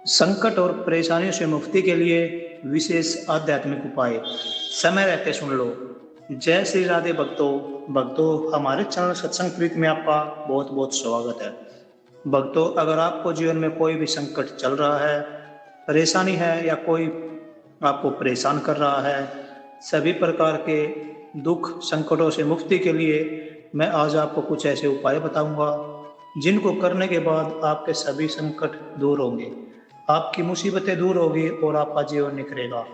संकट और परेशानियों से मुक्ति के लिए विशेष आध्यात्मिक उपाय समय रहते सुन लो। जय श्री राधे भक्तों हमारे चैनल सत्संग प्रीत में आपका बहुत बहुत स्वागत है। भक्तों, अगर आपको जीवन में कोई भी संकट चल रहा है, परेशानी है या कोई आपको परेशान कर रहा है, सभी प्रकार के दुख संकटों से मुक्ति के लिए मैं आज आपको कुछ ऐसे उपाय बताऊंगा जिनको करने के बाद आपके सभी संकट दूर होंगे, आपकी मुसीबतें दूर होगी और आपका जीवन निखरेगा।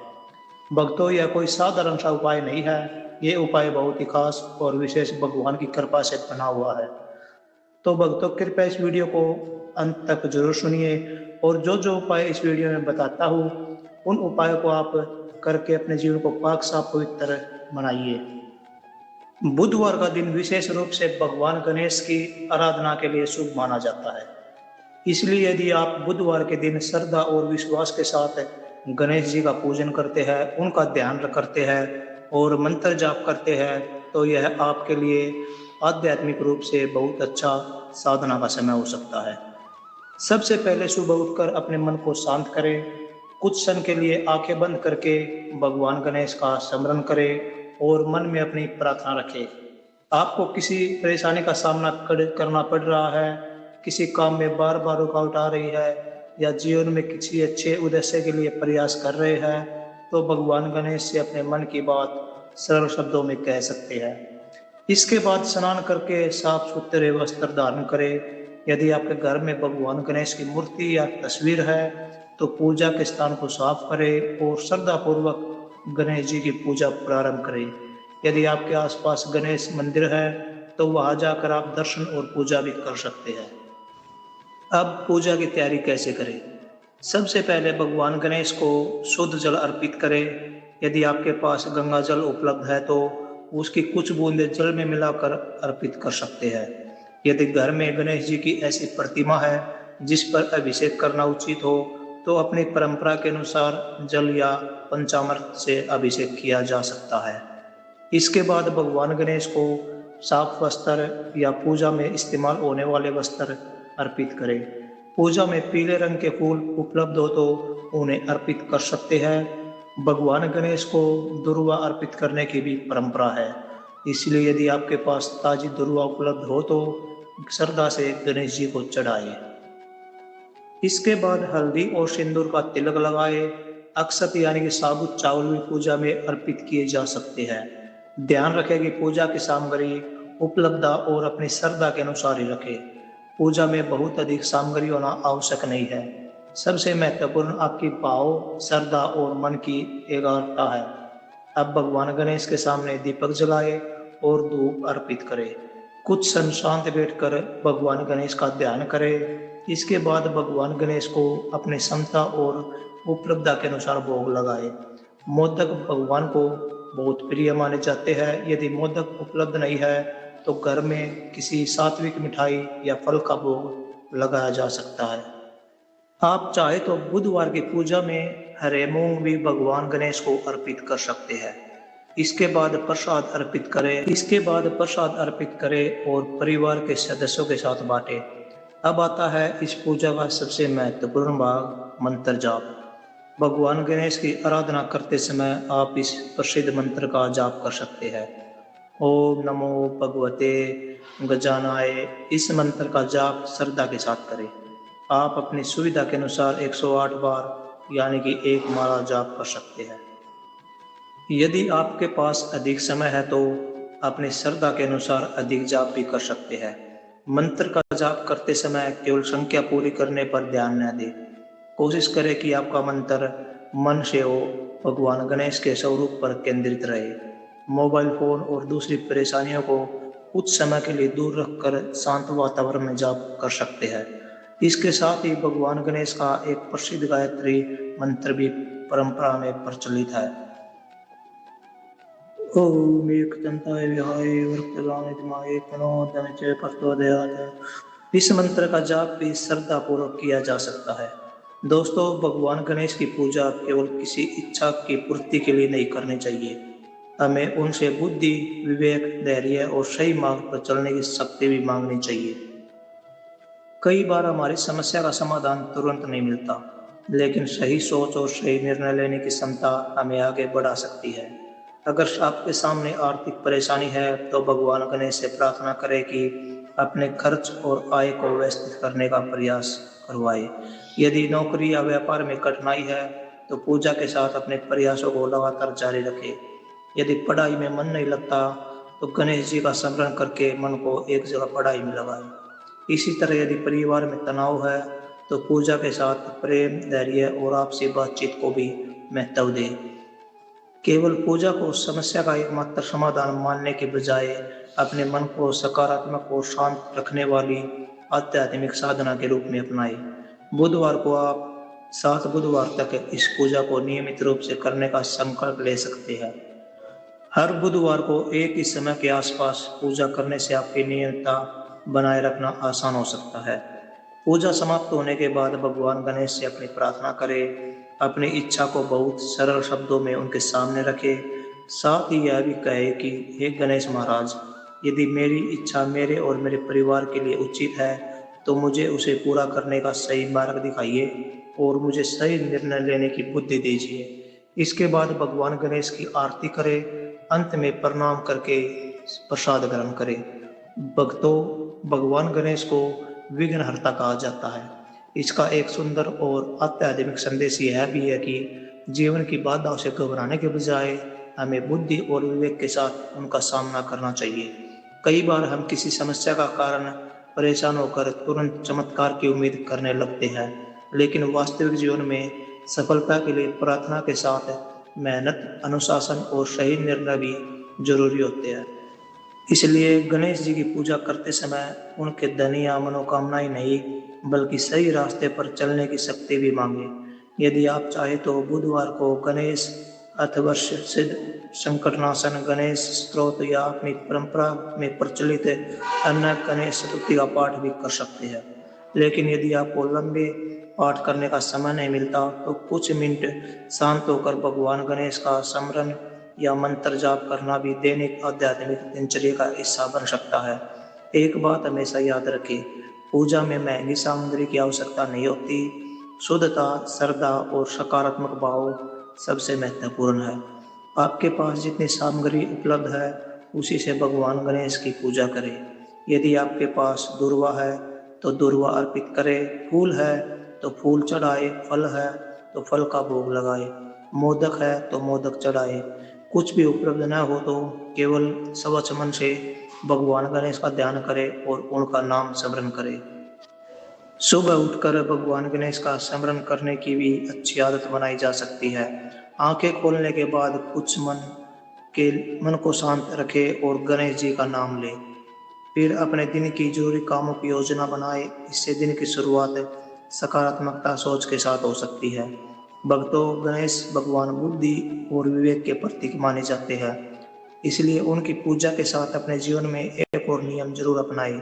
भक्तों, यह कोई साधारण सा उपाय नहीं है, ये उपाय बहुत ही खास और विशेष भगवान की कृपा से बना हुआ है। तो भक्तों, कृपया इस वीडियो को अंत तक जरूर सुनिए और जो जो उपाय इस वीडियो में बताता हूँ उन उपायों को आप करके अपने जीवन को पाक साफ पवित्र बनाइए। बुधवार का दिन विशेष रूप से भगवान गणेश की आराधना के लिए शुभ माना जाता है। इसलिए यदि आप बुधवार के दिन श्रद्धा और विश्वास के साथ गणेश जी का पूजन करते हैं, उनका ध्यान करते हैं और मंत्र जाप करते हैं, तो यह आपके लिए आध्यात्मिक रूप से बहुत अच्छा साधना का समय हो सकता है। सबसे पहले सुबह उठकर अपने मन को शांत करें। कुछ क्षण के लिए आंखें बंद करके भगवान गणेश का स्मरण करें और मन में अपनी प्रार्थना रखें। आपको किसी परेशानी का सामना करना पड़ रहा है, किसी काम में बार बार रुकावट आ रही है या जीवन में किसी अच्छे उद्देश्य के लिए प्रयास कर रहे हैं, तो भगवान गणेश से अपने मन की बात सरल शब्दों में कह सकते हैं। इसके बाद स्नान करके साफ सुथरे वस्त्र धारण करें। यदि आपके घर में भगवान गणेश की मूर्ति या तस्वीर है तो पूजा के स्थान को साफ करें और श्रद्धा पूर्वक गणेश जी की पूजा प्रारंभ करें। यदि आपके आसपास गणेश मंदिर है तो वहां जाकर आप दर्शन और पूजा भी कर सकते हैं। अब पूजा की तैयारी कैसे करें? सबसे पहले भगवान गणेश को शुद्ध जल अर्पित करें। यदि आपके पास गंगा जल उपलब्ध है तो उसकी कुछ बूंदें जल में मिलाकर अर्पित कर सकते हैं। यदि घर में गणेश जी की ऐसी प्रतिमा है जिस पर अभिषेक करना उचित हो तो अपनी परंपरा के अनुसार जल या पंचामृत से अभिषेक किया जा सकता है। इसके बाद भगवान गणेश को साफ वस्त्र या पूजा में इस्तेमाल होने वाले वस्त्र अर्पित करें। पूजा में पीले रंग के फूल उपलब्ध हो तो उन्हें अर्पित कर सकते हैं। भगवान गणेश को दुर्वा अर्पित करने की भी परंपरा है, इसलिए यदि आपके पास ताजी दुर्वा उपलब्ध हो तो श्रद्धा से गणेश जी को चढ़ाए। इसके बाद हल्दी और सिंदूर का तिलक लगाए। अक्षत यानी कि साबुत चावल भी पूजा में अर्पित किए जा सकते हैं। ध्यान रखें कि पूजा की सामग्री उपलब्ध और अपनी श्रद्धा के अनुसार ही रखें। पूजा में बहुत अधिक सामग्री होना आवश्यक नहीं है। सबसे महत्वपूर्ण आपकी भाव, श्रद्धा और मन की एकाग्रता है। अब भगवान गणेश के सामने दीपक जलाए और धूप अर्पित करें। कुछ क्षण शांत बैठकर भगवान गणेश का ध्यान करें। इसके बाद भगवान गणेश को अपनी क्षमता और उपलब्धता के अनुसार भोग लगाए। मोदक भगवान को बहुत प्रिय माने जाते हैं। यदि मोदक उपलब्ध नहीं है तो घर में किसी सात्विक मिठाई या फल का भोग लगाया जा सकता है। आप चाहे तो बुधवार की पूजा में हरे मूंग भी भगवान गणेश को अर्पित कर सकते हैं। इसके बाद प्रसाद अर्पित करें और परिवार के सदस्यों के साथ बांटें। अब आता है इस पूजा का सबसे महत्वपूर्ण भाग, मंत्र जाप। भगवान गणेश की आराधना करते समय आप इस प्रसिद्ध मंत्र का जाप कर सकते हैं। ओम नमो भगवते गजानाय। इस मंत्र का जाप श्रद्धा के साथ करें। आप अपनी सुविधा के अनुसार 108 बार यानी कि एक माला जाप कर सकते हैं। यदि आपके पास अधिक समय है तो अपनी श्रद्धा के अनुसार अधिक जाप भी कर सकते हैं। मंत्र का जाप करते समय केवल संख्या पूरी करने पर ध्यान न दें। कोशिश करें कि आपका मंत्र मन से हो, भगवान गणेश के स्वरूप पर केंद्रित रहे। मोबाइल फोन और दूसरी परेशानियों को कुछ समय के लिए दूर रखकर शांत वातावरण में जाप कर सकते हैं। इसके साथ ही भगवान गणेश का एक प्रसिद्ध गायत्री मंत्र भी परंपरा में प्रचलित है। ओम एकदंताय विहाय वक्रतुंडाय धीमहि तन्नो दन्ति प्रचोदयात्। इस मंत्र का जाप भी श्रद्धा पूर्वक किया जा सकता है। दोस्तों, भगवान गणेश की पूजा केवल किसी इच्छा की पूर्ति के लिए नहीं करनी चाहिए। हमें उनसे बुद्धि, विवेक, धैर्य और सही मार्ग पर चलने की शक्ति भी मांगनी चाहिए। कई बार हमारी समस्या का समाधान तुरंत नहीं मिलता, लेकिन सही सोच और सही निर्णय लेने की क्षमता हमें आगे बढ़ा सकती है। अगर आपके सामने आर्थिक परेशानी है तो भगवान गणेश से प्रार्थना करें कि अपने खर्च और आय को व्यवस्थित करने का प्रयास करवाए। यदि नौकरी या व्यापार में कठिनाई है तो पूजा के साथ अपने प्रयासों को लगातार जारी रखें। यदि पढ़ाई में मन नहीं लगता तो गणेश जी का स्मरण करके मन को एक जगह पढ़ाई में लगाएं। इसी तरह यदि परिवार में तनाव है तो पूजा के साथ प्रेम, धैर्य और आपसी बातचीत को भी महत्व दें। केवल पूजा को समस्या का एकमात्र समाधान मानने के बजाय अपने मन को सकारात्मक और शांत रखने वाली आध्यात्मिक साधना के रूप में अपनाएं। बुधवार को आप 7 बुधवार तक इस पूजा को नियमित रूप से करने का संकल्प ले सकते हैं। हर बुधवार को एक ही समय के आसपास पूजा करने से आपकी नियमितता बनाए रखना आसान हो सकता है। पूजा समाप्त होने के बाद भगवान गणेश से अपनी प्रार्थना करें। अपनी इच्छा को बहुत सरल शब्दों में उनके सामने रखें। साथ ही यह भी कहे कि हे गणेश महाराज, यदि मेरी इच्छा मेरे और मेरे परिवार के लिए उचित है तो मुझे उसे पूरा करने का सही मार्ग दिखाइए और मुझे सही निर्णय लेने की बुद्धि दीजिए। इसके बाद भगवान गणेश की आरती करें। अंत में प्रणाम करके प्रसाद ग्रहण करें। भक्तों, भगवान गणेश को विघ्नहर्ता कहा जाता है। इसका एक सुंदर और आध्यात्मिक संदेश यह भी है कि जीवन की बाधाओं से घबराने के बजाय हमें बुद्धि और विवेक के साथ उनका सामना करना चाहिए। कई बार हम किसी समस्या का कारण परेशान होकर तुरंत चमत्कार की उम्मीद करने लगते हैं, लेकिन वास्तविक जीवन में सफलता के लिए प्रार्थना के साथ मेहनत, अनुशासन और सही निर्णय भी जरूरी होते हैं। इसलिए गणेश जी की पूजा करते समय उनके धन या मनोकामनाएं नहीं बल्कि सही रास्ते पर चलने की शक्ति भी मांगे। यदि आप चाहे तो बुधवार को गणेश अथवा सिद्ध संकटनाशन गणेश स्तोत्र या अपनी परंपरा में प्रचलित अन्य गणेश चतुर्थी का पाठ भी कर सकते हैं। लेकिन यदि आपको लंबे पाठ करने का समय नहीं मिलता तो कुछ मिनट शांत होकर भगवान गणेश का स्मरण या मंत्र जाप करना भी दैनिक आध्यात्मिक दिनचर्या का हिस्सा बन सकता है। एक बात हमेशा याद रखें, पूजा में महंगी सामग्री की आवश्यकता नहीं होती। शुद्धता, श्रद्धा और सकारात्मक भाव सबसे महत्वपूर्ण है। आपके पास जितनी सामग्री उपलब्ध है उसी से भगवान गणेश की पूजा करें। यदि आपके पास दूर्वा है तो दूर्वा अर्पित करें, फूल है तो फूल चढ़ाए, फल है तो फल का भोग लगाए, मोदक है तो मोदक चढ़ाए। कुछ भी उपलब्ध न हो तो केवल स्वच्छ मन से भगवान गणेश का ध्यान करें और उनका नाम स्मरण करें। सुबह उठकर भगवान गणेश का स्मरण करने की भी अच्छी आदत बनाई जा सकती है। आंखें खोलने के बाद कुछ मन को शांत रखें और गणेश जी का नाम लें। फिर अपने दिन की जरूरी कामों की योजना बनाएं। इससे दिन की शुरुआत सकारात्मकता सोच के साथ हो सकती है। भक्तों, गणेश भगवान बुद्धि और विवेक के प्रतीक माने जाते हैं, इसलिए उनकी पूजा के साथ अपने जीवन में एक और नियम जरूर अपनाएं।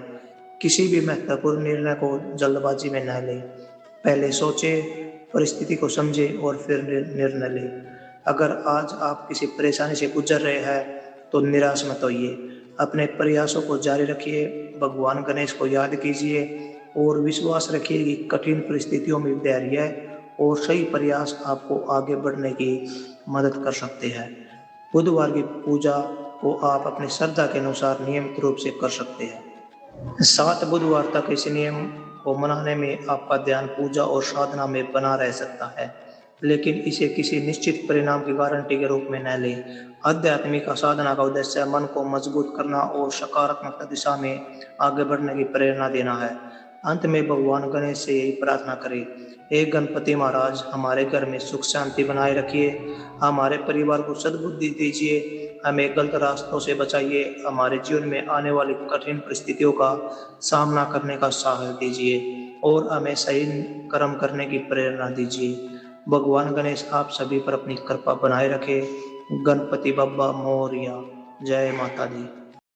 किसी भी महत्वपूर्ण निर्णय को जल्दबाजी में न लें। पहले सोचें, परिस्थिति को समझें और फिर निर्णय लें। अगर आज आप किसी परेशानी से गुजर रहे हैं तो निराश मत होइए। अपने प्रयासों को जारी रखिए, भगवान गणेश को याद कीजिए और विश्वास रखिए कि कठिन परिस्थितियों में धैर्य और सही प्रयास आपको आगे बढ़ने की मदद कर सकते हैं। बुधवार की पूजा को आप अपनी श्रद्धा के अनुसार नियमित रूप से कर सकते हैं। 7 बुधवार तक इस नियम को मनाने में आपका ध्यान पूजा और साधना में बना रह सकता है, लेकिन इसे किसी निश्चित परिणाम की गारंटी के रूप में न लें। आध्यात्मिक साधना का उद्देश्य मन को मजबूत करना और सकारात्मक दिशा में आगे बढ़ने की प्रेरणा देना है। अंत में भगवान गणेश से यही प्रार्थना करें, हे गणपति महाराज, हमारे घर में सुख शांति बनाए रखिए, हमारे परिवार को सद्बुद्धि दीजिए, हमें गलत रास्तों से बचाइए, हमारे जीवन में आने वाली कठिन परिस्थितियों का सामना करने का साहस दीजिए और हमें सही कर्म करने की प्रेरणा दीजिए। भगवान गणेश आप सभी पर अपनी कृपा बनाए रखे। गणपति बप्पा मोरया। जय माता दी।